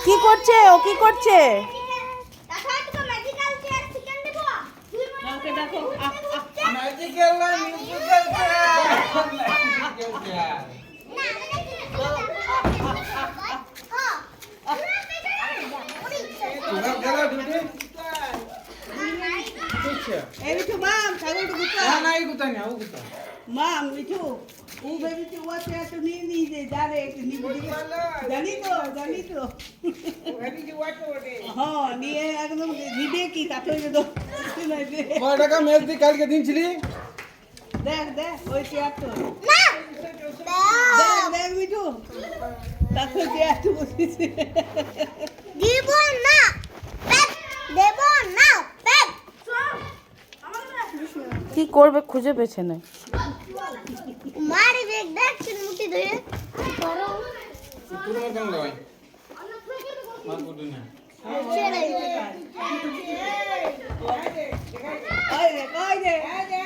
কি করছে ও, কি করছে? নিয়ে একদম নিবে কি তাতে কয় টাকা মেজ দি কালকে দিনছিলি? দেখ দেখ ওই চেয়ার তো দেখ দেখ মিঠু তাতে চেয়ার তো বসেছে। দিব না দেব না কি করবে খুঁজে পেছে না। মারি দেখ দেখ মুটি ধরে করো তুই কেন লয় মার কুটু না ছেড়ে ওই রে